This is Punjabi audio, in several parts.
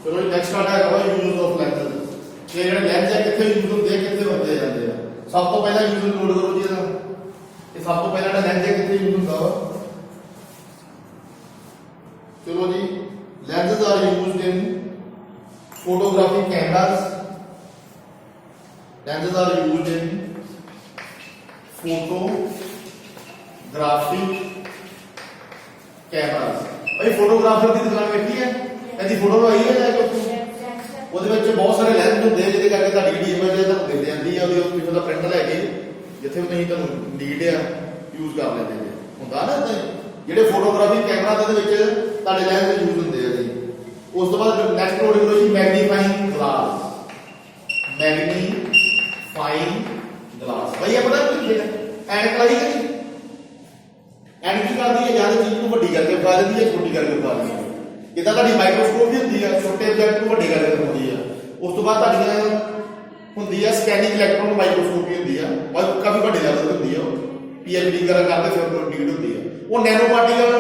चलो नेक्स्ट आता है यूज ऑफ लेंसेज कि ਜਿਹੜੇ ਲੈਂਸ ਹੈ ਕਿੱਥੇ ਯੂਜ਼ ਹੁੰਦੇ ਆ ਕਿੱਥੇ ਵਰਤੇ ਜਾਂਦੇ ਆ। ਸਭ ਤੋਂ ਪਹਿਲਾਂ ਯੂਜ਼ ਨੋਟ ਕਰੋ ਜੀ ਇਹਦਾ ਇਹ ਸਭ ਤੋਂ ਪਹਿਲਾਂ ਜਿਹੜਾ ਲੈਂਸ ਹੈ ਕਿੱਥੇ ਯੂਜ਼ ਹੁੰਦਾ ਵਾ। चलो जी lenses are used in photographic cameras. Lenses are used in photographic cameras. भाई फोटोग्राफर की दुकान बैठी है ਇਹਦੀ ਫੋਟੋ ਆਈ ਹੈ ਲੈ ਕੇ ਉਹਦੇ ਵਿੱਚ ਬਹੁਤ ਸਾਰੇ ਲੈਂਸ ਹੁੰਦੇ ਆ ਜਿਹਦੇ ਕਰਕੇ ਤੁਹਾਡੀ ਜਿਹੜੀ ਇਮੇਜ ਹੈ ਤੁਹਾਨੂੰ ਦਿਖ ਜਾਂਦੀ ਆ ਉਹਦੀ ਪਿੱਛੋਂ ਦਾ ਪ੍ਰਿੰਟ ਲੈ ਕੇ ਜਿੱਥੇ ਵੀ ਨਹੀਂ ਤੁਹਾਨੂੰ ਨੀਡ ਆ ਯੂਜ਼ ਕਰ ਲੈਂਦੇ ਨੇ ਹੁੰਦਾ ਨਾ ਜਿਹੜੇ ਫੋਟੋਗ੍ਰਾਫੀ ਕੈਮਰਾ ਦੇ ਵਿੱਚ ਤੁਹਾਡੇ ਲੈਂਸ ਯੂਜ਼ ਹੁੰਦੇ ਆ ਜੀ। ਉਸ ਤੋਂ ਬਾਅਦ ਨੈਕਸਟ ਨੋਟ ਕਰੋ ਜੀ ਮੈਗਨੀਫਾਈਂਗ ਗਲਾਸ। ਮੈਗਨੀਫਾਈਂਗ ਗਲਾਸ ਭਾਈ ਇਹ ਪਤਾ ਕੀ ਹੈ ਐਨਕ ਲਾਈ ਹੈ ਜੀ। ਐਨਕ ਕੀ ਕਰਦੀ ਹੈ ਜਾਂ ਚੀਜ਼ ਨੂੰ ਵੱਡੀ ਕਰਕੇ ਦਿਖਾ ਦਿੰਦੀ ਹੈ ਛੋਟੀ ਕਰਕੇ ਦਿਖਾ ਦਿੰਦੀ ਹੈ। ਜਿੱਦਾਂ ਤੁਹਾਡੀ ਮਾਈਕਰੋਸਕੋਪ ਵੀ ਹੁੰਦੀ ਹੈ ਛੋਟੇ ਆਬਜੈਕਟ ਨੂੰ ਵੱਡੇ ਕਰਕੇ ਦਿਖਾਉਂਦੀ ਆ। ਉਸ ਤੋਂ ਬਾਅਦ ਤੁਹਾਡੀਆਂ ਹੁੰਦੀ ਆ ਸਕੈਨਿੰਗ ਇਲੈਕਟ੍ਰੋਨ ਮਾਈਕਰੋਸਕੋਪੀ ਹੁੰਦੀ ਆ ਔਰ ਕਾਫੀ ਵੱਡੇ ਲੈਵਲ ਤੇ ਹੁੰਦੀ ਆ ਉਹ ਪੀਐਚਡੀ ਵਗੈਰਾ ਕਰਦੇ ਫਿਰ ਨੀਡ ਹੁੰਦੀ ਆ। ਉਹ ਨੈਨੋ ਪਾਰਟੀਕਲ ਨੂੰ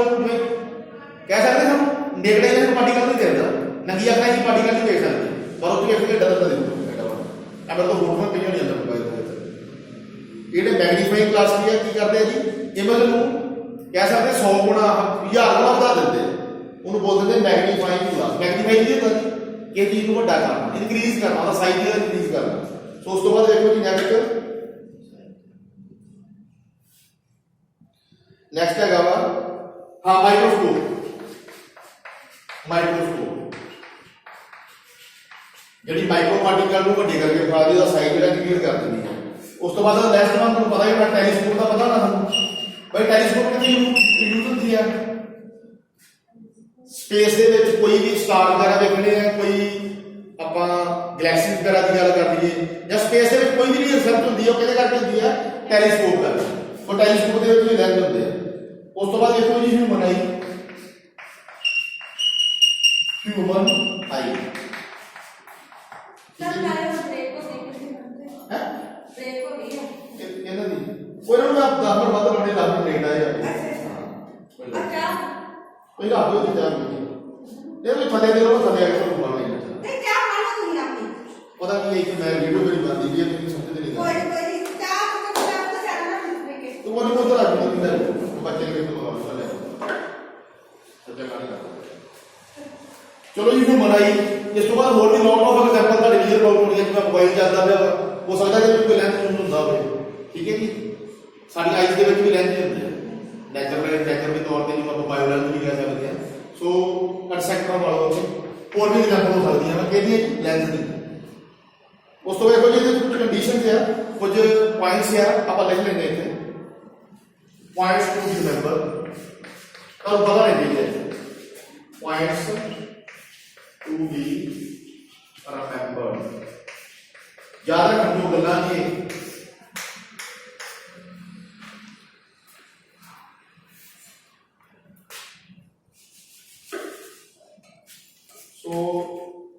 ਕਹਿ ਸਕਦੇ ਹਾਂ ਨੇੜੇ ਨੈਨੋ ਪਾਰਟੀਕਲ ਨਹੀਂ ਦਿੰਦਾ ਨੰਗੀ ਅੱਖਾਂ ਦੀ ਪਾਰਟੀਕਲ ਨਹੀਂ ਦੇਖ ਸਕਦੇ ਪਰ ਉਹ ਤੇ ਇੱਕ ਡਰ ਦਾ ਦਿੰਦਾ ਅਮਰ ਤੋਂ ਹੋਰ ਕੋਈ ਨਹੀਂ ਜਾਂਦਾ ਮੋਬਾਈਲ ਦੇ ਵਿੱਚ। ਇਹਨੇ ਮੈਗਨੀਫਾਈਂਗ ਗਲਾਸ ਕੀ ਕਰਦੇ ਆ ਜੀ ਇਮੇਜ ਨੂੰ ਕਹਿ ਸਕਦੇ 100 ਗੁਣਾ 1000 ਗੁਣਾ ਵਧਾ ਦਿੰਦੇ ਉਹਨੂੰ ਬੋਲ ਦਿੰਦੇ ਮੈਗਨੀਫਾਈਂਗ ਗਲਾਸ। ਮੈਗਨੀਫਾਈਂਗ ਕੀ ਹੁੰਦਾ ਕਿ ਚੀਜ਼ ਨੂੰ ਵੱਡਾ ਕਰਨਾ ਇਨਕਰੀਜ਼ ਕਰਨਾ ਉਹਦਾ ਸਾਈਜ਼ ਦਾ ਇਨਕਰੀਜ਼ ਕਰਨਾ। ਸੋ ਉਸ ਤੋਂ ਬਾਅਦ ਦੇਖੋ ਜੀ ਨੈਕਸਟ ਹੈਗਾ ਵਾ ਹਾਂ ਮਾਈਕਰੋਸਕੋਪ। ਮਾਈਕਰੋਸਕੋਪ ਜਿਹੜੀ ਮਾਈਕਰੋ ਪਾਰਟੀਕਲ ਨੂੰ ਵੱਡੇ ਕਰਕੇ ਦਿਖਾ ਦੀ ਉਹਦਾ ਸਾਈਜ਼ ਜਿਹੜਾ ਕਲੀਅਰ ਕਰ ਦਿੰਦੀ ਹੈ। ਉਸ ਤੋਂ ਬਾਅਦ ਨੈਕਸਟ ਵਨ ਤੁਹਾਨੂੰ ਪਤਾ ਹੀ ਹੋਣਾ ਟੈਲੀਸਕੋਪ ਦਾ ਪਤਾ ਨਾ ਤੁਹਾਨੂੰ ਬਈ ਟੈਲੀਸਕੋਪ ਕਿੱਥੇ ਯੂਜ਼ ਹੁੰਦੀ ਆ ਸਪੇਸ ਦੇ ਵਿੱਚ ਕੋਈ ਵੀ ਸਟਾਰ ਵਗੈਰਾ ਵੇਖਣੇ ਆ ਕੋਈ ਆਪਾਂ ਗੈਲੈਕਸੀ ਵਗੈਰਾ ਦੀ ਗੱਲ ਕਰ ਲਈਏ ਜਾਂ ਸਪੇਸ ਦੇ ਵਿੱਚ ਕੋਈ ਵੀ ਰਿਸਰਚ ਹੁੰਦੀ ਹੈ ਉਹ ਕਿਹਦੇ ਕਰਕੇ ਹੁੰਦੀ ਹੈ ਟੈਲੀਸਕੋਪ ਕਰਕੇ। ਉਹ ਟੈਲੀਸਕੋਪ ਦੇ ਵਿੱਚ ਵੀ ਲੈਂਸ ਹੁੰਦੇ ਆ। ਉਸ ਤੋਂ ਬਾਅਦ ਦੇਖੋ ਜੀ ਹਿਊਮਨ ਆਈ। ਹਿਊਮਨ ਆਈ ਇਹਨਾਂ ਦੀ ਕੋਈ ਨਾ ਮੈਂ 10 ਮਿੰਟ ਬਾਅਦ ਤੁਹਾਡੇ ਨਾਲ ਲੇਟ ਆਇਆ ਕੋਈ ਰਾਤ ਨੂੰ ਚਾਹ ਪੀ ਇਹ ਵੀ ਫਤਿਹ ਦੇ ਲੋ ਫਤਿਹ ਅਗਰ ਤੁਹਾਨੂੰ ਮਾਰ ਲੈਣਾ ਤੇ ਚਾਹ ਮਾਰੋ ਤੁਸੀਂ ਆਪਣੀ ਪਤਾ ਕੀ ਹੈ ਕਿ ਮੈਂ ਵੀਡੀਓ ਮੇਰੀ ਬੰਦੀ ਵੀ ਹੈ ਤੁਸੀਂ ਸਮਝਦੇ ਨਹੀਂ ਕੋਈ ਚਾਹ ਤੋਂ ਸਾਡਾ ਨਾ ਮਿਲ ਤੂੰ ਉਹਨੂੰ ਕੋਲ ਰਾਜ ਨੂੰ ਦਿੰਦਾ ਬੱਚੇ ਨੇ ਤੋਂ ਮਾਰ ਲੈ ਸੱਚਾ ਗੱਲ ਕਰ ਚਲੋ ਜੀ ਫਿਰ ਮਨਾਈ। ਇਸ ਤੋਂ ਬਾਅਦ ਹੋਰ ਵੀ ਲੋਟ ਆਫ ਐਗਜ਼ਾਮਪਲ ਤੁਹਾਡੇ ਲੀਅਰ ਪ੍ਰੋਬਲਮ ਹੋਣੀ ਹੈ ਕਿ ਮੋਬਾਈਲ ਚੱਲਦਾ ਪਿਆ ਹੋ ਸਕਦਾ ਕਿ ਕੋਈ ਲੈਂਸ ਹੁੰਦਾ ਹੋਵੇ ਠੀਕ ਹੈ ਜੀ। ਸਾਡੀ ਆਈਜ਼ ਦੇ ਵਿੱਚ ਵੀ ਲੈਂਸ ਹੁੰਦੇ ਆ ਨੈਚੁਰਲ ਦੇ ਤੌਰ ਤੇ ਜਿਹਨੂੰ ਆਪਾਂ ਬਾਇਓਲੈਂਸ ਵੀ ਕਹਿ ਸਕਦੇ ਹਾਂ। ਸੋ ਕੰਸੈਕਟਰ ਵਾਲੋ ਹੋਰ ਵੀ ਐਗਜ਼ਾਮਪਲ ਹੋ ਸਕਦੀ ਹੈ ਮੈਂ ਕਹਿੰਦੀ ਹਾਂ ਲੈਂਸ ਦੀ। ਉਸ ਤੋਂ ਬਾਅਦ ਇਹਦੇ ਕੁਝ ਕੰਡੀਸ਼ਨਸ ਆ ਕੁਝ ਪੁਆਇੰਟਸ ਆ ਆਪਾਂ ਲਿਖ ਲੈਂਦੇ ਇੱਥੇ ਪੁਆਇੰਟਸ ਟੂ ਬੀ ਰਿਮੈਂਬਰ ਤੁਹਾਨੂੰ ਪਤਾ ਰਹਿੰਦੀ ਹੈ ਪੁਆਇੰਟਸ ਟੂ ਬੀ ਰਿਮੈਂਬਰਡ ਯਾਦ ਰੱਖਣ ਜੋ ਗੱਲਾਂ ਨੇ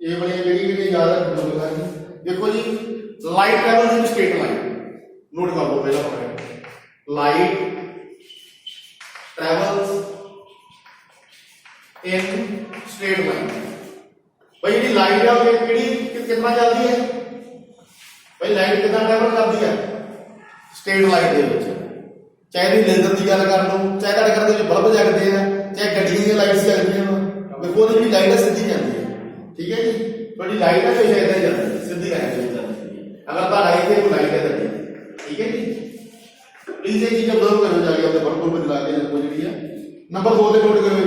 ये वाली ਜਿਹੜੀ याद रखो जी। देखो जी light travels in straight line note कर लो पहला point light travels in straight line. भाई जी लाइट है वो कितना चलती है भाई लाइट कितना ट्रैवल करती है स्ट्रेट लाइन ਦੇ ਵਿੱਚ ਚਾਹੇ ਤੁਸੀਂ ਲੇਜ਼ਰ ਦੀ ਗੱਲ ਕਰ ਲਓ ਚਾਹੇ ਤੁਹਾਡੇ ਘਰ ਦੇ ਵਿੱਚ ਬਲਬ ਜਗਦੇ ਆ ਚਾਹੇ ਗੱਡੀਆਂ ਦੀਆਂ ਲਾਈਟਸ ਜਗਦੀਆਂ ਵਾ ਦੇਖੋ ਉਹਦੀ ਜਿਹੜੀ ਲਾਈਟ ਹੈ ਸਿੱਧੀ ਜਾਂਦੀ ਹੈ ठीक है जी। थोड़ी लाइट है हमेशा इधर ही जाती है सीधी लाइन से जाती है अगर बाहर आई थे वो लाइट है जाती है ठीक है जी। प्लीज ये चीज ऑब्जर्व करो जाके अपने बर्तन में लगा के कोई भी है। नंबर 2 पे नोट करो जी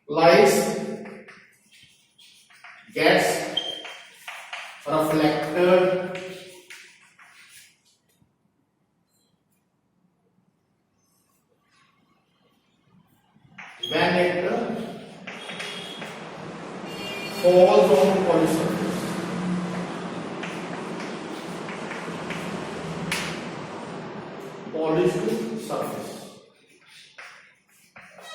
lights gets reflected when it falls on polished surface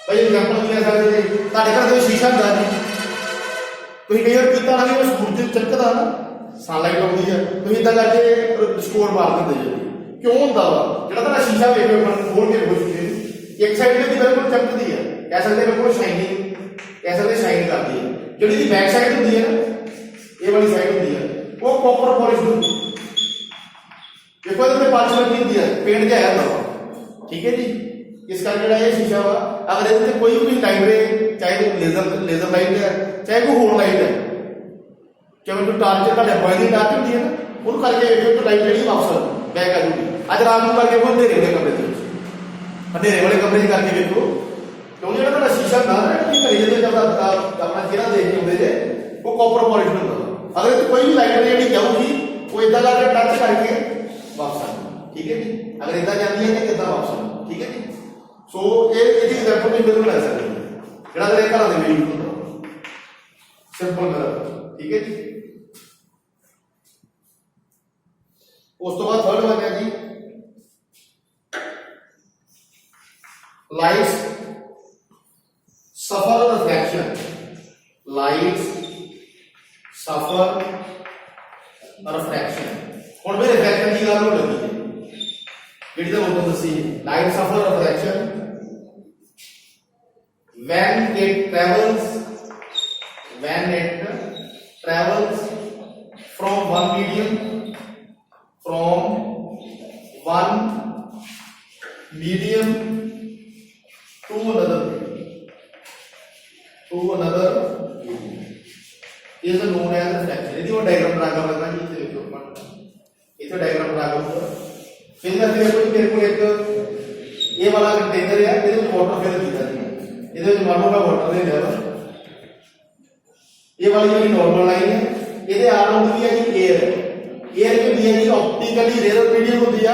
भाई एग्जांपल ले सकते थे ਤੁਹਾਡੇ ਘਰ ਦੇ ਸ਼ੀਸ਼ਾ ਹੁੰਦਾ ਨਹੀਂ ਤੁਸੀਂ ਕਈ ਵਾਰ ਪੀਤਾ ਨਾ ਕਿ ਸੂਰਜ ਚਮਕਦਾ ਨਾ ਸਨਲਾਈਟ ਆਉਂਦੀ ਹੈ ਤੁਸੀਂ ਇਦਾਂ ਕਰਕੇ ਸਕੋਰ ਮਾਰ ਦਿੰਦੇ ਜੀ ਕਿਉਂ ਹੁੰਦਾ ਵਾ ਜਿਹੜਾ ਤੁਹਾਡਾ ਸ਼ੀਸ਼ਾ ਵੇਖੋ ਮਨ ਖੋਲ ਕੇ ਖੁਸ਼ ਇੱਕ ਸਾਈਡ ਤੇ ਬਿਲਕੁਲ ਚਮਕਦੀ ਹੈ कह सकते बिल्कुल शाइनिंग, कह सकते शाइन करती है। जिहड़ी दी बैक साइड होंदी है ना, ये वाली साइड होंदी है, वो कॉपर पॉलिश होंदी है। देखो इहदे ते पॉलिश लगी होंदी है, पेंट जिहा आया होंदा, ठीक है जी। इस करके जिहड़ा ये शीशा वा, अगर इहदे ते कोई भी लाइट रहे, चाहे वो लेजर लाइट है, चाहे कोई होर लाइट है, जिवें कोई टार्च तुहाडे मोबाइल दी टार्च होंदी है ना, ਉਹਨੂੰ ਕਰਕੇ ਵੇਖੋ तो लाइट ਜਿਹੜੀ वापस बैक आ जाऊगी। ਅੱਜ रात ਨੂੰ ਕਰਕੇ वो अंधेरे वाले कमरे ਦੇ ਵਿੱਚ, अंधेरे वाले कमरे 'ਚ ਕਰਕੇ ਵੇਖੋ, क्योंकि ਜਿਹੜਾ ਤੁਹਾਡਾ ਸ਼ੀਸ਼ਾ ਹੁੰਦਾ ਨਾ, ਜਿਹੜਾ ਘਰੇ ਜਦੋਂ ਆਪਣਾ ਚਿਹਰਾ ਦੇਖ ਕੇ ਹੁੰਦੇ ਜੇ, ਉਹ ਕਾਪਰ ਪੋਲਿਸ਼ ਹੁੰਦਾ। अगर तो कोई भी लाइट ਜਿਹੜੀ ਜਾਊਗੀ, ਉਹ ਇਦਾਂ ਕਰਕੇ ਟੱਚ ਕਰਕੇ वापस आ जाएगी, ठीक है जी। अगर इदां ਜਾਂਦੀ है तो किदां वापस आ जाएगी, ठीक है जी। सो ਇਹਦੀ ਐਗਜ਼ਾਮਪਲ ਤੁਸੀਂ ਬਿਲਕੁਲ ਲੈ ਸਕਦੇ ਹੋ, ਜਿਹੜਾ ਤੇਰੇ ਘਰਾਂ ਦੇ ਵਿੱਚ ਯੂਜ਼ ਹੁੰਦਾ, ਸਿੰਪਲ ਮਿਰਰ, ठीक है जी। उस तो बाद थर्ड बन गया जी लाइट्स सफर रिफ्लेक्शन। लाइट्स सफर रिफ्लेक्शन, हुण भी रिफ्लेक्शन की गल हो लगी है जिहड़ी तो उनको दसी। Light suffer reflection when it travels from one medium to another medium is known as reflection। यदि वो डायग्राम बना कर लगना जी, इसे देखो इसे डायग्राम बना कर फिर मैं देखो मेरे को एक ये वाला कंटेनर है, इसमें वाटर फिल की जाती है, ਇਹਦੇ ਵਿੱਚ ਮਾਨੋ ਮੈਂ ਵਾਟਰ ਦੇ ਲਿਆ। ਇਹ ਵਾਲੀ ਜਿਹੜੀ ਨਾਰਮਲ ਲਾਈਨ ਹੈ, ਇਹਦੇ ਅਰਾਊਂਡ ਕੀ ਹੈ ਜੀ 에ਅਰ। 에ਅਰ ਕੀ ਹੁੰਦੀ ਹੈ ਜੀ, ਆਪਟੀਕਲੀ ਰੇਅਰ ਮੀਡੀਅਮ ਹੁੰਦੀ ਆ।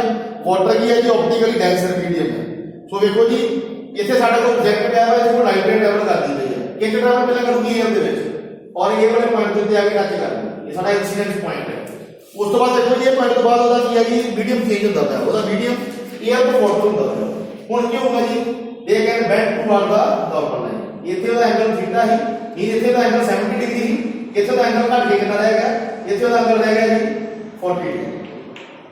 ਵਾਟਰ ਕੀ ਹੈ ਜੀ, ਆਪਟੀਕਲੀ ਡੈਂਸਰ ਮੀਡੀਅਮ ਹੈ। ਸੋ ਵੇਖੋ ਜੀ, ਇੱਥੇ ਸਾਡੇ ਕੋਲ ਆਬਜੈਕਟ ਪਿਆ ਹੋਇਆ, ਜਿਹਨੂੰ ਲਾਈਟ ਰੇ ਟਰੈਵਲ ਕਰਦੀ ਪਈ ਹੈ। ਇੱਕ ਟਰੈਵਲ ਪਹਿਲਾਂ ਕਰੂਗੀ 에ਅਰ ਦੇ ਵਿੱਚ, ਔਰ ਇਹ ਵਾਲੇ ਪੁਆਇੰਟ ਤੇ ਆ ਕੇ ਟੱਚ ਕਰਦੀ। ਇਹ ਸਾਡਾ ਇਨਸੀਡੈਂਟ ਪੁਆਇੰਟ ਹੈ। ਉਸ ਤੋਂ ਬਾਅਦ ਦੇਖੋ ਜੀ, ਇਹ ਪੁਆਇੰਟ ਤੋਂ ਬਾਅਦ ਉਹਦਾ ਕੀ ਹੈ ਜੀ, ਮੀਡੀਅਮ ਚੇਂਜ ਹੁੰਦਾ ਪਿਆ। ਉਹਦਾ ਮੀਡੀਅਮ 에ਅਰ ਤੋਂ ਵਾਟਰ ਹੁੰਦਾ ਪਿਆ। ਹੁਣ ਕੀ ਹੋਊਗਾ ਜੀ, they can bend toward the normal line। ਇੱਥੇ ਉਹਦਾ ਐਂਗਲ ਥੀਟਾ ਹੀ, ਇਹ ਇੱਥੇ ਦਾ ਐਂਗਲ 70 ਡਿਗਰੀ ਹੀ, ਇੱਥੇ ਦਾ ਐਂਗਲ ਘੱਟ ਕੇ ਕਿੰਨਾ ਰਹੇਗਾ, ਇੱਥੇ ਦਾ ਐਂਗਲ ਰਹੇਗਾ ਜੀ 40 ਡਿਗਰੀ।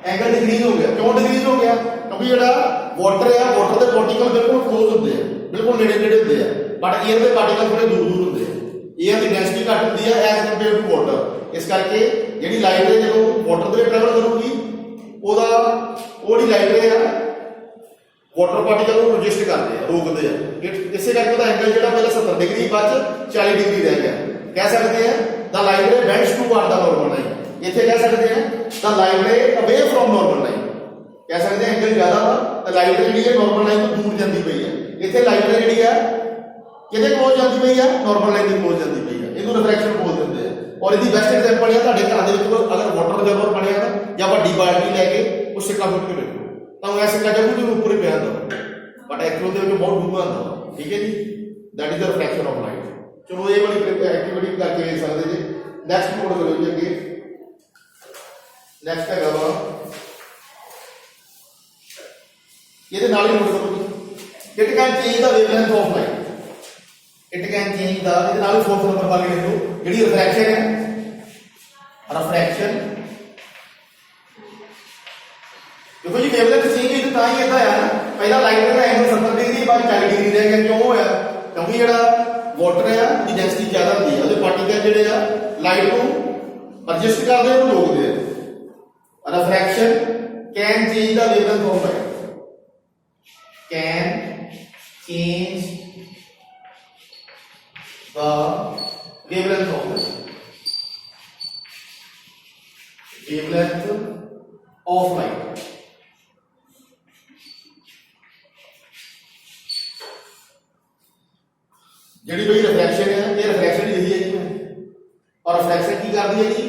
ਐਂਗਲ ਡਿਕਰੀਜ਼ ਹੋ ਗਿਆ। ਕਿਉਂ ਡਿਕਰੀਜ਼ ਹੋ ਗਿਆ? ਕਿਉਂਕਿ ਜਿਹੜਾ ਵਾਟਰ ਹੈ, ਵਾਟਰ ਦੇ ਪਾਰਟੀਕਲ ਬਿਲਕੁਲ ਕਲੋਜ਼ ਹੁੰਦੇ ਆ, ਬਿਲਕੁਲ ਨੇੜੇ ਨੇੜੇ ਹੁੰਦੇ ਆ, ਬਟ 에ਅਰ ਦੇ ਪਾਰਟੀਕਲ ਥੋੜੇ ਦੂਰ ਦੂਰ ਹੁੰਦੇ ਆ। 에ਅਰ ਦੀ ਡੈਂਸਿਟੀ ਘੱਟ ਹੁੰਦੀ ਹੈ ਐਜ਼ ਕੰਪੇਅਰ ਟੂ ਵਾਟਰ। ਇਸ ਕਰਕੇ ਜਿਹੜੀ ਲਾਈਟ ਹੈ ਜਦੋਂ ਵਾਟਰ ਦੇ ਵਿੱਚ ਟਰੈਵਲ ਕਰੂਗੀ, ਉਹਦੀ ਲਾਈਟ ਹੈ वाटर पार्टिकल को रजिस्ट करते हैं, रोकते हैं। इसे करके ਉਹਦਾ एंगल ਜਿਹੜਾ ਪਹਿਲਾਂ 70 डिग्री बाद 40 डिग्री रह गया। कह सकते हैं the light ray bends toward the normal line. ਇੱਥੇ कह सकते हैं the light ray away from normal line. कह सकते हैं एंगल ਜ਼ਿਆਦਾ ਵਾ ਤਾਂ ਲਾਈਟ ਰੇ ਜਿਹੜੀ ਹੈ ਨॉर्मल लाइन ਤੋਂ ਦੂਰ ਜਾਂਦੀ ਪਈ ਹੈ। ਇੱਥੇ ਲਾਈਟ ਰੇ ਜਿਹੜੀ ਹੈ ਕਿਹਦੇ ਕੋਲ ਜਾਂਦੀ ਪਈ ਹੈ, ਨॉर्मल लाइन ਦੇ ਕੋਲ ਜਾਂਦੀ ਪਈ ਹੈ। ਇਹਨੂੰ ਰਿਫਰੈਕਸ਼ਨ ਬੋਲ ਦਿੰਦੇ ਆ। ਔਰ ਇਹਦੀ ਬੈਸਟ ਐਗਜ਼ਾਮਪਲ ਹੈ ਤੁਹਾਡੇ ਘਰਾਂ ਦੇ ਵਿੱਚ ਅਗਰ ਵਾਟਰ ਰਿਜ਼ਰਵਰ ਬਣਿਆ ਨਾ, ਜਾਂ ਵੱਡੀ ਬਾਲਟੀ ਲੈ ਕੇ ਉਸ ਸਿੱਕਾ ਫੁੱਟ ਕੇ ਵੇਖੋ, ਤਾਂ ऐसे का जब भी ऊपर ही पिया था, बट एक्चुअली देखो बहुत डूबा था। ठीक है जी, that is the reflection of light. चलो ये वाली एक्टिविटी करके देख सकते जी। नेक्स्ट नोट करो जी अगे। नेक्स्ट है वा ये नाल ही नोट करो जी। It can change the wavelength of light. It can change the, ये नाल ही फोर्थ नंबर वाली लिखो, जेडी रिफ्रैक्शन है, रिफ्रैक्शन। देखो जी वेवलेंथ चेंज हुई तो ही इतना है ना, पहला लाइट का एंगल 70 डिग्री बाद 40 डिग्री रह गया। क्यों होया? क्योंकि ਜਿਹੜਾ ਵਾਟਰ ਹੈ ਦੀ ਡੈਂਸਿਟੀ ਜ਼ਿਆਦਾ ਹੁੰਦੀ ਹੈ, ਉਹਦੇ ਪਾਰਟੀਕਲ ਜਿਹੜੇ ਆ ਲਾਈਟ ਨੂੰ ਐਡਜਸਟ ਕਰਦੇ ਆ, ਉਹਨੂੰ ਰੋਕਦੇ ਆ। Refraction can change the wavelength of light, can change the wavelength of light, wavelength of light. ਜਿਹੜੀ ਬਈ ਰਿਫਰੈਕਸ਼ਨ ਹੈ, ਇਹ ਰਿਫਰੈਕਸ਼ਨ ਜਿਹੜੀ ਹੈ ਜੀ, ਔਰ ਰਿਫਰੈਕਸ਼ਨ ਕੀ ਕਰਦੀ ਹੈ ਜੀ,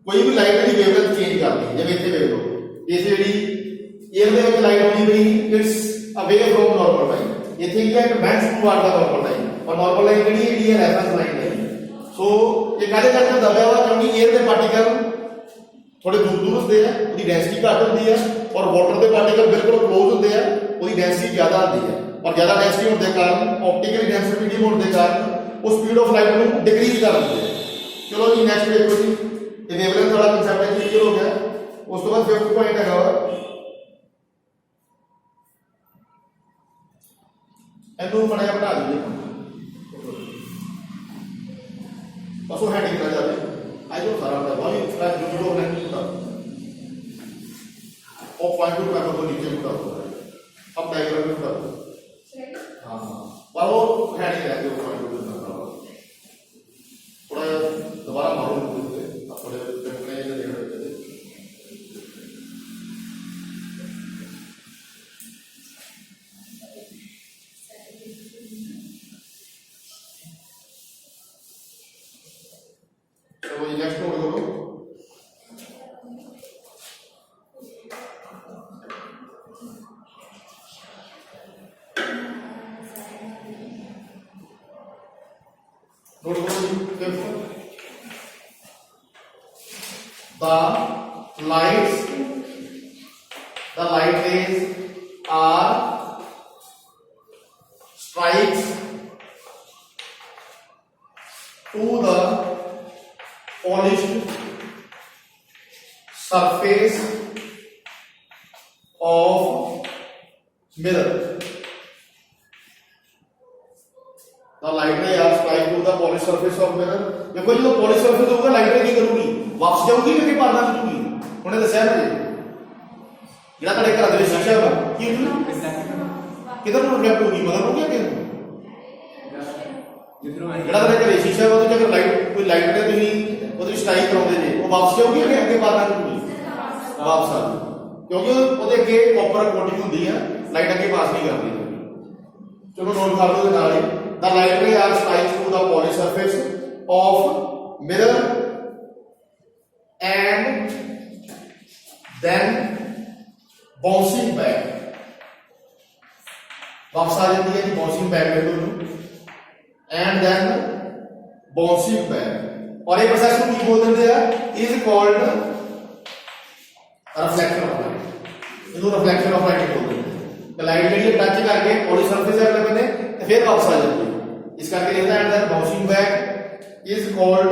ਕੋਈ ਵੀ ਲਾਈਟ ਦੀ ਵੇਵਲੈਂਥ ਚੇਂਜ ਕਰਦੀ ਹੈ। ਜਿਵੇਂ ਇੱਥੇ ਵੇਖ ਲਓ, ਇਸ ਜਿਹੜੀ 에ਅਰ ਦੇ ਵਿੱਚ ਲਾਈਟ ਆਉਂਦੀ ਪਈ, ਇਟਸ ਅਵੇ ਫਰੋਮ ਨਾਰਮਲ ਲਾਈਨ। ਇੱਥੇ ਕੀ ਹੈ, it bands toward the normal line, ਔਰ ਨਾਰਮਲ ਲਾਈਨ ਜਿਹੜੀ ਹੈ ਰੈਫਰੈਂਸ ਲਾਈਨ ਹੈ। ਸੋ ਇਹ ਕਾਹਦੇ ਕਰਕੇ ਦਬਿਆ ਹੋਇਆ? ਕਿਉਂਕਿ 에ਅਰ ਦੇ ਪਾਰਟੀਕਲ थोड़े दूर दूर होते हैं, उसकी डेंसिटी घट होती है, और वाटर के पार्टिकल बिल्कुल क्लोज होते हैं, उसकी डेंसिटी ज़्यादा आती है। और ज़्यादा डेंसिटी होने के कारण, ऑप्टिकली डेंसिटी मीडियम होने के कारण, वो स्पीड ऑफ लाइट को डिक्रीज कर देते हैं। चलो जी नेक्स्ट देखो जी, ये वेवलेंथ वाला कंसेप्ट क्लियर हो गया। उस तो बाद फिफ्थ पॉइंट है ਇਹਨੂੰ ਬੜਾ ਬਣਾ ਦਿਓ ਬਸ ਉਹ ਹੈਡਿੰਗ ਕਰ ਜਾਵੇ ਆਜੋ ਸਾਰਾ ਬੜਾ ਵਾਲੀ ਉਸका जो नहीं होता और पॉइंट टू पॉइंट को नीचे उठा दो अब डायग्राम में उठा दो हाँ पर वो हेडिंग है जो पॉइंट टू करना थोड़ा दोबारा मारो थोड़े देखने देख रहे थे तो ये नेक्स्ट नोट करो the light rays are strikes to the polished surface of mirror. The light ray are strike to the polished surface of mirror. देखो जो polished surface होगा लाइट रे की करूंगी वापस जाऊंगी कि पारना चुकी उन्हें दसिया ना ਜਿਹੜਾ ਤੁਹਾਡੇ ਘਰ ਦੇ ਵਿੱਚ ਸ਼ੀਸ਼ਾ ਵਾ ਕੀ ਕਿਧਰ ਨੂੰ ਰਿਫਲੈਕਟ ਹੋਊਗੀ ਮਗਰ ਨੂੰ ਗਿਆ ਕਿ ਜਿਹੜਾ ਤੁਹਾਡੇ ਘਰੇ ਸ਼ੀਸ਼ਾ ਵਾ ਉਹਦੇ ਚ ਲਾਈਟ ਕੋਈ ਲਾਈਟ ਤੇ ਤੁਸੀਂ ਉਹਦੀ ਸਟ੍ਰਾਈਕ ਕਰਾਉਂਦੇ ਜੇ ਉਹ ਵਾਪਸ ਜਾਊਗੀ ਕਿ ਅੱਗੇ ਪਾਰਨਾ ਚੁਕੀ ਵਾਪਸ ਆ ਕਿਉਂਕਿ ਉਹਦੇ ਅੱਗੇ ਕਾਪਰ ਕੋਟਿੰਗ ਹੁੰਦੀ ਆ ਲਾਈਟ ਅੱਗੇ ਪਾਸ ਨਹੀਂ ਕਰਦੀ ਚਲੋ ਨੋਟ ਕਰ ਲਓ ਨਾਲ ਹੀ the light ray are strikes to the polished surface of mirror and then bouncing back वापस आ जाती है कि bouncing back है दोनों and then bouncing back और ये प्रोसेस को क्या बोलते हैं is called reflection of light इसको reflection of light बोलते हैं लाइट ਜਿਹੜੀ ਟੱਚ ਕਰਕੇ ਪੋਲੀ ਸਰਫੇਸ ਤੇ ਅਗਲੇ ਬੰਨੇ ਤੇ ਫਿਰ ਵਾਪਸ ਆ ਜਾਂਦੀ ਹੈ ਇਸ ਕਰਕੇ ਲਿਖਦਾ ਹੈ that bouncing back is called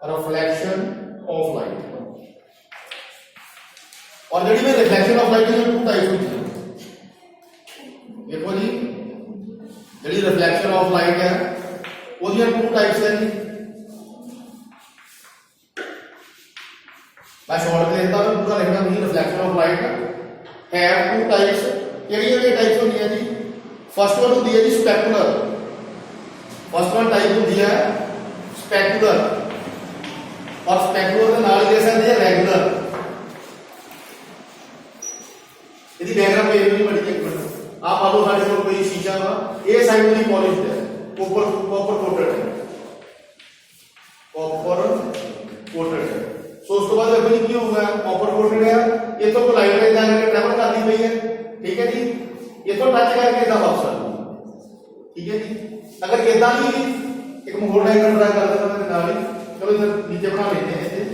reflection of light और ਜਿਹੜੀ में रिफ्लेक्शन ऑफ लाइट है टू टाइप्स होती है देखो जी ਜਿਹੜੀ रिफ्लेक्शन ऑफ लाइट है ਉਹਦੀਆਂ टू टाइप्स है जी मैं शॉर्ट में लिखता हूं पूरा लिखना नहीं reflection of light have two types ਕਿਹੜੀਆਂ टाइप्स होती है जी फर्स्ट वन होती है जी स्पेकुलर फर्स्ट वन टाइप होती है स्पेकुलर और स्पेकुलर के नाल दे सकते हैं रेगुलर यदि डायग्राम पे नहीं बड़ी एक मिनट आप मान लो साडे कोल कोई शीशा वा ए साइड वाली पॉलिश्ड है ऊपर कॉपर कोटेड है कॉपर कोटेड है सो उसके बाद अभी क्या होगा कॉपर कोटेड है ये तो लाइट रे जाके ट्रैवल करती पई है ठीक है जी ये तो टच करके इधर वापस आ ठीक है जी अगर इधर नहीं एक मोड़ डायग्राम ड्रा कर देना मैं नाल ही चलो इधर नीचे बना लेते हैं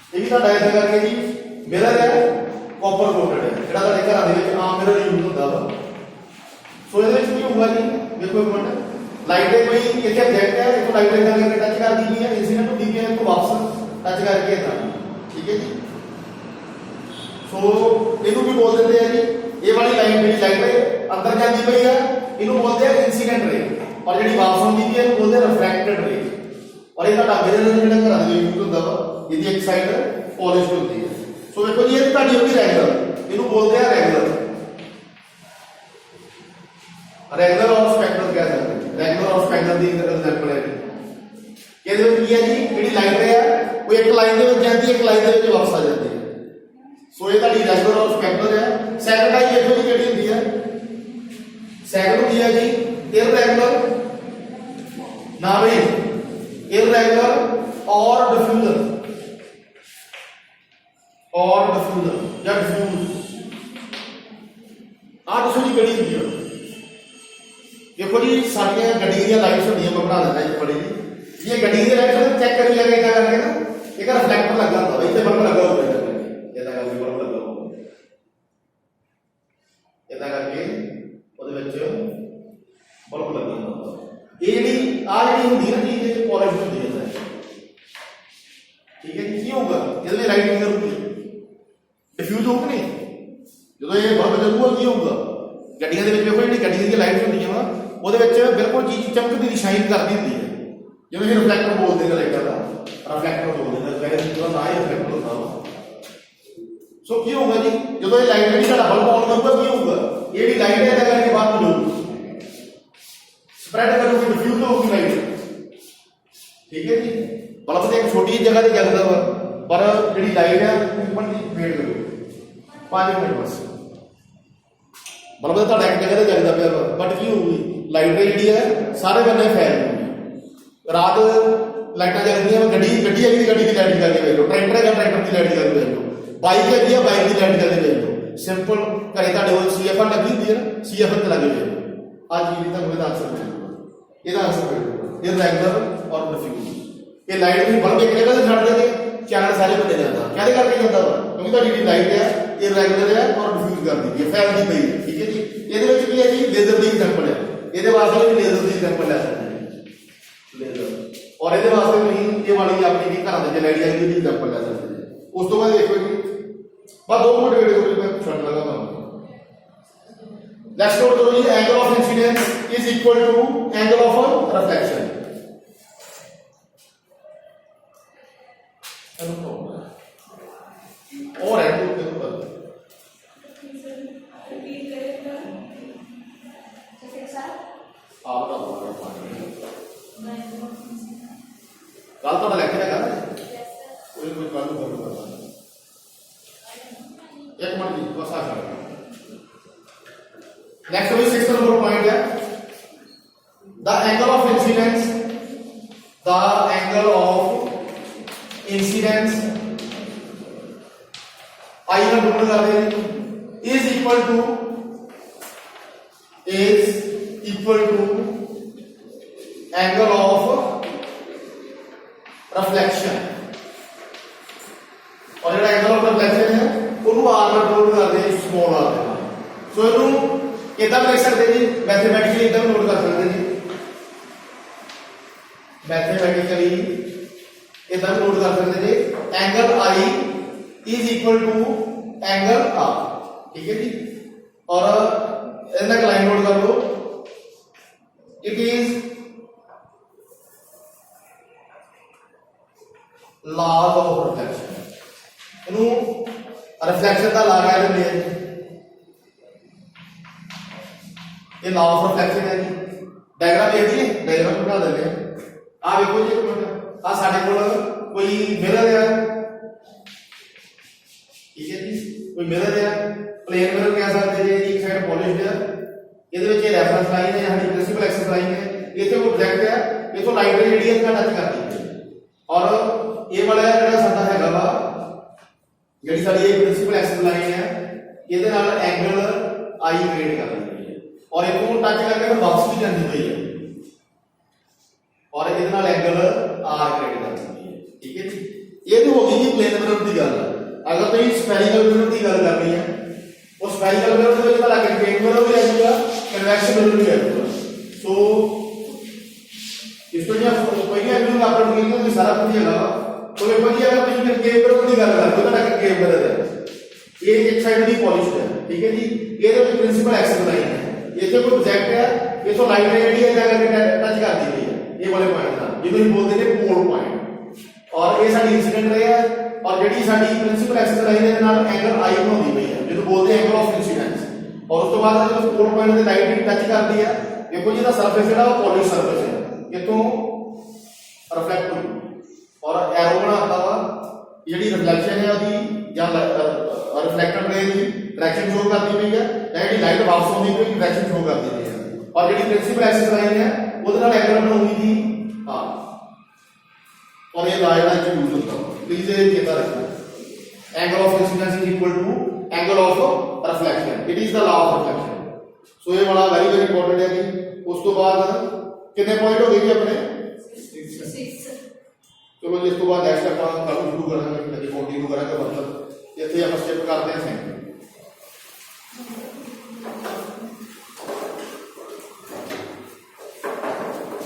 ये भी साडा ऐसा करके जी मिरर है कॉपर कोटेड है ਜਿਹੜਾ ਤੁਹਾਡੇ ਘਰਾਂ ਦੇ ਵਿੱਚ ਆਮ ਮਿਰਰ ਯੂਜ਼ ਹੁੰਦਾ ਵਾ ਸੋ ਇਹਦੇ ਵਿੱਚ ਕੀ ਹੋਊਗਾ ਜੀ ਦੇਖੋ ਇੱਕ ਮਿੰਟ ਲਾਈਟ ਦੇ ਕੋਈ ਇੱਥੇ ਆਬਜੈਕਟ ਹੈ ਦੇਖੋ ਲਾਈਟ ਇਦਾਂ ਕਰਕੇ ਟੱਚ ਕਰਦੀ ਵੀ ਹੈ ਇਨਸੀਡੈਂਟ ਹੁੰਦੀ ਵੀ ਹੈ ਇਹਨੂੰ ਵਾਪਸ ਟੱਚ ਕਰਕੇ ਇਦਾਂ ਠੀਕ ਹੈ ਜੀ ਸੋ ਇਹਨੂੰ ਵੀ ਬੋਲ ਦਿੰਦੇ ਆ ਜੀ ਇਹ ਵਾਲੀ ਲਾਈਨ ਜਿਹੜੀ ਲਾਈਟ ਹੈ ਅੰਦਰ ਜਾਂਦੀ ਪਈ ਆ ਇਹਨੂੰ ਬੋਲਦੇ ਆ ਇਨਸੀਡੈਂਟ ਰੇ ਔਰ ਜਿਹੜੀ ਵਾਪਸ ਆਉਂਦੀ ਵੀ ਹੈ ਇਹਨੂੰ ਬੋਲਦੇ ਆ ਰਿਫਰੈਕਟਡ ਰੇ ਔਰ ਇਹ ਤੁਹਾਡਾ ਮਿਰਰ ਜਿਹੜਾ ਘਰਾਂ ਦੇ ਵਿੱਚ ਹੁੰਦਾ ਵਾ ਇਹਦੀ ਇੱਕ ਸਾਈਡ ਪੋਲਿਸ਼ ਹੁੰਦੀ ਹੈ ਸੋ ਦੇਖੋ ਜੀ ਇਹ ਤੁਹਾਡੀ ਹੋਈ ਰੈਗੂਲਰ ਇਹਨੂੰ ਬੋਲਦੇ ਆ ਰੈਗੂਲਰ ਰੈਗੂਲਰ ਔਰ ਸਪੈਕਟਰਲ ਕਹਿ ਸਕਦੇ ਰੈਗੂਲਰ ਔਰ ਸਪੈਕਟਰਲ ਦੀ ਐਗਜ਼ਾਮਪਲ ਹੈ ਇਹਦੇ ਵਿੱਚ ਕੀ ਹੈ ਜੀ ਜਿਹੜੀ ਲਾਈਨ ਹੈ ਉਹ ਇੱਕ ਲਾਈਨ ਦੇ ਵਿੱਚ ਜਾਂਦੀ ਹੈ ਇੱਕ ਲਾਈਨ ਦੇ ਵਿੱਚ ਵਾਪਸ ਆ ਜਾਂਦੀ ਹੈ ਸੋ ਇਹ ਤੁਹਾਡੀ ਰੈਗੂਲਰ ਔਰ ਸਪੈਕਟਰਲ ਹੈ ਸੈਕੰਡ ਆਈ ਦੇਖੋ ਜੀ ਕਿਹੜੀ ਹੁੰਦੀ ਹੈ ਸੈਕੰਡ ਹੁੰਦੀ ਹੈ ਜੀ ਇਰਰੈਗੂਲਰ ਨਾ ਵੀ ਇਰਰੈਗੂਲਰ ਔਰ ਡਿਫਿਊਜ਼ਰ और डिफ्यूजर या डिफ्यूज आज उसकी गड़ी होती है देखो जी साडियां गड्डी दी लाइट्स होंदी है मैं बना देना एक बड़ी जी ये गड्डी दी लाइट्स चेक कर लिया क्या करके ना एक रिफ्लेक्टर लगा होता है इथे बल्ब लगा हुआ है ये लगा हुआ बल्ब लगा हुआ ये करके ਉਹਦੇ ਵਿੱਚ ਬਲਬ ਲੱਗਾ ਹੁੰਦਾ ਇਹ ਜਿਹੜੀ ਆ ਜਿਹੜੀ ਹੁੰਦੀ ਹੈ ਨਾ ਚੀਜ਼ ਇਹ ਪੋਲਿਸ਼ ਹੁੰਦੀ ਹੈ ਠੀਕ ਹੈ ਕੀ ਹੋਊਗਾ ਇਹਦੇ ਲਈ ਲਾਈਟ ਨਹੀਂ ਕਰੂਗੀ डिफ्यूज होगा नहीं जो ये बल्ब जलूगा की होगा ਗੱਡੀਆਂ ਦੇ ਵਿੱਚ ਵੇਖੋ ਜਿਹੜੀ ਗੱਡੀਆਂ ਦੀਆਂ ਲਾਈਟਸ ਹੁੰਦੀਆਂ ਵਾ ਉਹਦੇ ਵਿੱਚ ਬਿਲਕੁਲ ਚੀਜ਼ ਚਮਕਦੀ ਦੀ ਸ਼ਾਈਨ ਕਰਦੀ ਹੁੰਦੀ ਹੈ, ਜਿਵੇਂ ਰਿਫਲੈਕਟਰ ਬੋਲਦੇ ਨੇ ਲਾਈਟਾਂ ਦਾ, ਰਿਫਲੈਕਟਰ ਬੋਲਦੇ ਨੇ, ਵੈਸੇ ਜਿਹੜਾ ਨਾ ਹੀ ਰਿਫਲੈਕਟਰ ਹੁੰਦਾ ਵਾ। ਸੋ ਕੀ ਹੋਊਗਾ ਜੀ, ਜਦੋਂ ਇਹ ਲਾਈਟ ਜਿਹੜੀ ਸਾਡਾ ਬਲਬ ਆਨ ਕਰੂਗਾ ਕੀ ਹੋਊਗਾ, ਇਹ ਜਿਹੜੀ ਲਾਈਟ ਹੈ ਇਹਦਾ ਕਰਕੇ ਬਾਹਰ ਨੂੰ ਜਾਊਗੀ, ਸਪਰੈਡ ਕਰੂਗੀ, ਡਿਫਿਊਜ਼ ਹੋਊਗੀ ਲਾਈਟ। ਠੀਕ ਹੈ ਜੀ, ਬਲਬ ਤੇ ਇੱਕ ਛੋਟੀ ਜਗ੍ਹਾ ਤੇ ਜਗਦਾ ਵਾ, ਪਰ ਜਿਹੜੀ ਲਾਈਟ ਹੈ ਉੱਪਰ ਦੀ ਵੇਟ ਕਰੋ 5 ਮਿੰਟ ਬਸ। ਬਲਬ ਤਾਂ ਤੁਹਾਡਾ ਇੱਕ ਜਗ੍ਹਾ ਤੇ ਜਗਦਾ ਪਿਆ ਵਾ, ਬਟ ਕੀ ਹੋਊਗੀ ਲਾਈਟ ਜਿਹੜੀ ਹੈ ਸਾਰੇ ਬੰਨੇ ਫੈਲ ਜਾਊਗੀ। ਰਾਤ ਲਾਈਟਾਂ ਜਗਦੀਆਂ ਵਾ, ਗੱਡੀ ਹੈਗੀ ਗੱਡੀ ਦੀ ਲਾਈਟ ਕਰਕੇ ਵੇਖ ਲਓ, ਟਰੈਕਟਰ ਹੈਗਾ ਟਰੈਕਟਰ ਦੀ ਲਾਈਟ ਕਰਕੇ ਵੇਖ ਲਓ, ਬਾਈਕ ਹੈਗੀ ਆ ਬਾਈਕ ਦੀ ਲਾਈਟ ਕਰਕੇ ਵੇਖ ਲਓ। ਸਿੰਪਲ ਘਰੇ ਤੁਹਾਡੇ ਕੋਲ CFR ਲੱਗੀ ਹੁੰਦੀ ਹੈ ਨਾ, CFR ਤੇ ਲੱਗੇ ਵੇਖ ਲਓ। ਅੱਜ ਜਿਹੜੀ ਤੁਹਾਨੂੰ ਇਹਦਾ ਆਨਸਰ ਮਿਲੂਗਾ, ਇਹਦਾ ਆਨਸਰ ਮਿਲੂਗਾ ਇਹ ਰੈਗੂਲਰ ਔਰ ਡਿਫਿਊਜ਼। ਇਹ ਲਾਈਟ ਵੀ ਬਲਬ ਇੱਕ ਜਗ੍ਹਾ ਤੇ ਛੱਡ ਦੇਗੇ, ਚੈਨਲ ਸਾਰੇ ਬੰਨੇ ਜਾਂਦਾ, ਕਾਹਦੇ ਕਰਕੇ ਜਾਂਦਾ ਵਾ, ਕਿਉਂਕਿ ਤੁਹਾਡੀ ਜਿਹੜੀ ਲਾਈਟ ਹੈ ਇਹ ਰੈਗੂਲਰ ਹੈ ਔਰ ਡਿਫਿਊਜ਼ ਕਰਦੀ ਹੈ, ਫੈਲਦੀ ਪਈ ਹੈ। ਠੀਕ ਹੈ ਜੀ, ਇਹਦੇ ਵਿੱਚ ਕੀ ਹੈ ਜੀ, ਲੇਜ਼ਰ ਦੀ ਐਗਜ਼ਾਮਪਲ ਹੈ, ਇਹਦੇ ਵਾਸਤੇ ਵੀ ਲੇਜ਼ਰ ਦੀ ਐਗਜ਼ਾਮਪਲ ਲੈ ਸਕਦੇ ਹਾਂ ਲੇਜ਼ਰ, ਔਰ ਇਹਦੇ ਵਾਸਤੇ ਵੀ ਇਹ ਵਾਲੀ ਆਪਣੀ ਘਰਾਂ ਦੇ ਲਾਈਟ ਵਾਲੀ ਦੀ ਐਗਜ਼ਾਮਪਲ ਲੈ ਸਕਦੇ ਹਾਂ। ਉਸ ਤੋਂ ਬਾਅਦ ਦੇਖੋ ਜੀ ਬਸ 2 ਮਿੰਟ ਵੇਟ ਕਰੋ, ਮੈਂ ਛੱਡ ਲਗਾ ਤੁਹਾਨੂੰ। ਲੈਟਸ ਨੋਟ ਜੀ, angle of incidence is equal to angle of reflection. और है तो क्या होगा, आप ना कल तो लेक्चर है कोई कोई कल तो एक मिनट जी बस आ जाओ। नेक्स्ट भी 6 नंबर पॉइंट है, the angle of incidence, the angle of incidence I का डबल कर दें is equal to angle of reflection, और जो एंगल ऑफ रिफ्लेक्शन है ਉਹਨੂੰ r ਨਾਲ ਨੋਟ ਕਰਦੇ ਹਾਂ, स्मॉल r ਦੇ ਨਾਲ। ਸੋ ਇਹਨੂੰ ਇਦਾਂ ਲਿਖ ਸਕਦੇ ਜੀ, ਮੈਥਮੈਟਿਕਲੀ ਇਦਾਂ ਨੋਟ ਕਰ ਸਕਦੇ ਜੀ, मैथमेटिकली इतना नोट कर सकते थे, angle I is equal to angle R. ठीक है जी, और इतना लाइन नोट कर लो, it is law of reflection. Reflection का लॉ कह देंगे, ये लॉ ऑफ रिफ्लेक्शन है जी। डायग्राम देख दिए, डायग्राम बना देंगे। आ देखो जी, आ साडे कोल कोई मिरर है, ठीक है जी, कोई मिरर है, प्लेन मिरर कह सकते हैं, एक साइड पॉलिश्ड है, ਇਹਦੇ ਵਿੱਚ ਰੈਫਰੈਂਸ ਲਾਈਨ ਹੈ, ਸਾਡੀ ਪ੍ਰਿੰਸੀਪਲ ਐਕਸਿਸ ਲਾਈਨ ਹੈ, ਇੱਥੇ ਕੋਈ ਪ੍ਰੋਜੈਕਟ ਹੈ, ਇਥੋਂ ਲਾਈਟ ਜਿਹੜੀ ਹੈ ਇਹਦਾ ਟੱਚ ਕਰਦੀ ਹੈ, ਔਰ ਇਹ ਵਾਲਾ ਜਿਹੜਾ ਸਾਡਾ ਹੈਗਾ ਵਾ, ਜਿਹੜੀ ਸਾਡੀ ਇਹ ਪ੍ਰਿੰਸੀਪਲ ਐਕਸਿਸ ਲਾਈਨ ਹੈ, ਇਹਦੇ ਨਾਲ ਐਂਗਲ ਆਈ ਕ੍ਰੀਏਟ ਕਰ ਰਹੀ ਹੈ, ਔਰ ਇਥੋਂ ਟੱਚ ਕਰਕੇ ਫਿਰ ਵਾਪਸ ਵੀ ਜਾਂਦੀ ਪਈ ਹੈ, और ਇਹਦੇ ਨਾਲ ਐਂਗਲ r ਕ੍ਰੀਏਟ ਕਰ ਸਕਦੀ ਹੈ। ਠੀਕ ਹੈ ਜੀ, ਇਹ ਤਾਂ ਹੋ ਗਈ ਜੀ ਪਲੇਨ ਮਿਰਰ ਦੀ ਗੱਲ। ਅਗਰ ਤੁਸੀਂ ਸਫੈਰੀਕਲ ਮਿਰਰ ਦੀ ਗੱਲ ਕਰਨੀ ਹੈ, ਉਹ ਸਫੈਰੀਕਲ ਮਿਰਰ ਦੇ ਵਿੱਚ ਤਾਂ ਕਨਵੇਕਸ ਮਿਰਰ ਵੀ ਆ ਜਾਊਗਾ, ਕਨਵੈਕਸ਼ਨ ਮਿਰਰ ਵੀ ਆ ਜਾਊਗਾ। ਸੋ ਇਸ ਤੋਂ ਜਿਹੜਾ ਪਹਿਲਾਂ ਵੀ ਆਪਾਂ ਨੂੰ ਕਿ ਸਾਰਾ ਕੁਝ ਹੈਗਾ ਵਾ, तो देखो जी अगर ਤੁਸੀਂ ਕਨਵੇਕਸ ਮਿਰਰ ਦੀ ਗੱਲ ਕਰਦੇ ਹੋ ਤਾਂ ਕਨਵੇਕਸ ਮਿਰਰ ਹੈ, ਇਹ ਇੱਕ ਸਾਈਡ ਦੀ ਪੋਲਿਸ਼ਡ ਹੈ। ਠੀਕ ਹੈ ਜੀ, ਇਹਦੇ ਵਿੱਚ ਪ੍ਰਿੰਸੀਪਲ ਐਕਸਿਸ ਲਾਈਨ ਹੈ, ਇੱਥੇ ਕੋਈ ਪ੍ਰੋਜੈਕਟ ਹੈ, ਇਥੋਂ ਲਾਈਟ ਜਿਹੜੀ ਹੈ ਜਾ ਕੇ ਟੱਚ ਕਰਦੀ ਪਈ ਹੈ ਇਹ ਵਾਲੇ ਪੁਆਇੰਟ ਨਾਲ, ਜਿਹਨੂੰ ਅਸੀਂ ਬੋਲਦੇ ਨੇ ਪੋਲ ਪੁਆਇੰਟ, ਔਰ ਇਹ ਸਾਡੀ ਇਨਸੀਡੈਂਟ ਰੇ ਹੈ, ਔਰ ਜਿਹੜੀ ਸਾਡੀ ਪ੍ਰਿੰਸੀਪਲ ਐਕਸਿਸ ਲਾਈਨ ਦੇ ਨਾਲ ਐਂਗਲ ਆਈ ਬਣਾਉਂਦੀ ਪਈ ਹੈ, ਜਿਹਨੂੰ ਬੋਲਦੇ ਐਂਗਲ ਆਫ ਇਨਸੀਡੈਂਸ। ਔਰ ਉਸ ਤੋਂ ਬਾਅਦ ਜਦੋਂ ਪੋਲ ਪੁਆਇੰਟ ਤੇ ਲਾਈਟ ਟੱਚ ਕਰਦੀ ਹੈ, ਦੇਖੋ ਜੀ ਇਹਦਾ ਸਰਫੇਸ ਜਿਹੜਾ ਉਹ ਪੋਲਿਸ਼ ਸਰਫੇਸ ਹੈ, ਇਥੋਂ ਰਿਫਲੈਕਟ ਹੋਈ, ਔਰ ਐਰੋ ਬਣਾਤਾ ਵਾ, ਜਿਹੜੀ ਰਿਫਲੈਕਸ਼ਨ ਹੈ ਉਹਦੀ ਜਾਂ ਰਿਫਲੈਕਟਡ ਰੇ ਦੀ ਡਾਇਰੈਕਸ਼ਨ ਸ਼ੋ ਕਰਦੀ ਪਈ ਹੈ, ਜਾਂ ਜਿਹੜੀ ਲਾਈਟ ਵਾਪਸ ਆਉਂਦੀ ਪਈ ਡਾਇਰੈਕਸ਼ਨ ਸ਼ੋ ਕਰਦੀ ਪਈ ਹੈ, ਔਰ ਜਿਹੜੀ ਪ੍ਰਿੰਸੀਪਲ ਐਕਸਿਸ ਲਾਈਨ ਹੈ ਉਹਦੇ ਨਾਲ ਐਂਗਲ ਬਣਾਉਂਦੀ ਜੀ ਹਾਂ, और ये लाइन का यूज होता है, प्लीज ये चेता रखना। Angle of incidence is equal to angle of reflection, it is the law of reflection. So ये वाला वेरी वेरी इंपॉर्टेंट है जी। उस तो बाद कितने पॉइंट हो गए जी अपने 6। चलो जी, इस तो बाद नेक्स्ट अपन कल शुरू करेंगे, कभी कंटिन्यू करेंगे, मतलब इतने हम स्टेप करते हैं।